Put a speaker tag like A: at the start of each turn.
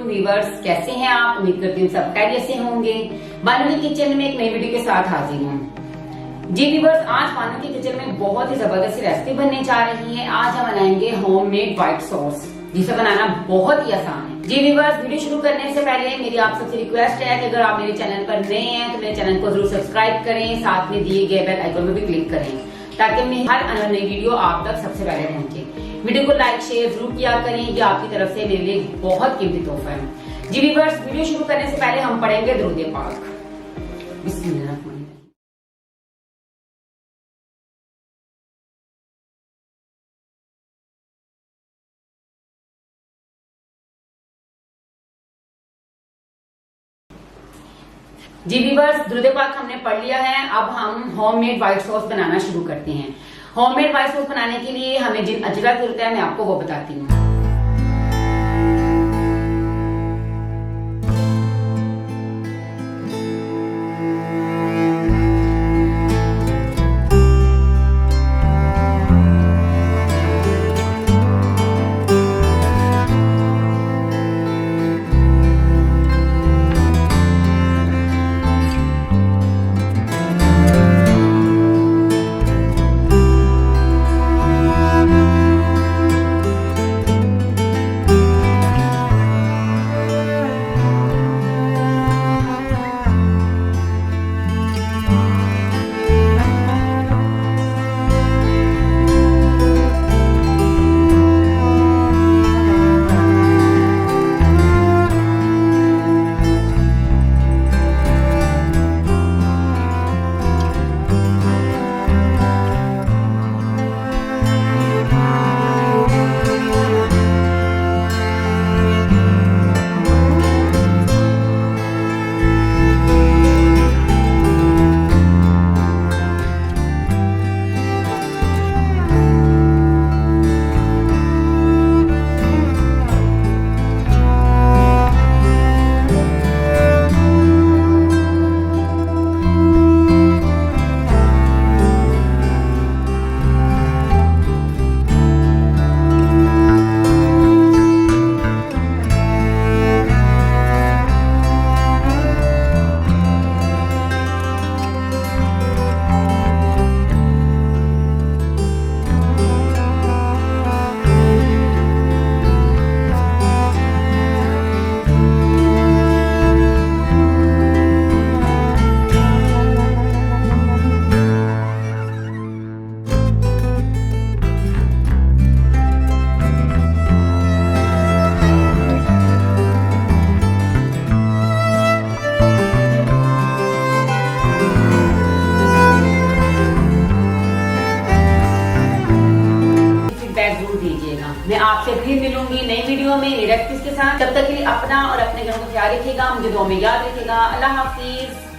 A: Viewers, कैसे हैं आप? उम्मीद करती हूँ सब खैरियत से होंगे। बानू की किचन में एक नई वीडियो के साथ हाजिर हूँ। जी व्यूअर्स, आज बानू की किचन में बहुत ही जबरदस्त रेसिपी बनने जा रही है। आज हम बनाएंगे होममेड व्हाइट सॉस, जिसे बनाना बहुत ही आसान है। जी व्यूअर्स, वीडियो शुरू करने से पहले मेरी आप सबसे रिक्वेस्ट है कि अगर आप मेरे चैनल पर नए हैं तो मेरे चैनल को जरूर सब्सक्राइब करें, साथ में दिए गए बेल आइकन में भी क्लिक करें ताकि मेरी हर नई वीडियो आप तक सबसे पहले पहुंचे। वीडियो को लाइक शेयर जरूर किया करें, ये आपकी तरफ से मेरे लिए बहुत कीमती तोहफा है। जी व्यूअर्स, वीडियो शुरू करने से पहले हम पढ़ेंगे दुरूद पाक। बिस्मिल्लाह। जी व्यूअर्स, दुरूद पाक हमने पढ़ लिया है। अब हम होममेड व्हाइट सॉस बनाना शुरू करते हैं। होममेड व्हाइट सॉस बनाने के लिए हमें जिन अजजा की जरूरत है मैं आपको वो बताती हूँ। मैं आपसे फिर मिलूंगी नई वीडियो में नई रेसिपीज के साथ। तब तक के लिए अपना और अपने घरों का ख्याल रखिएगा, मुझे दुआ में याद रखिएगा। अल्लाह हाफिज।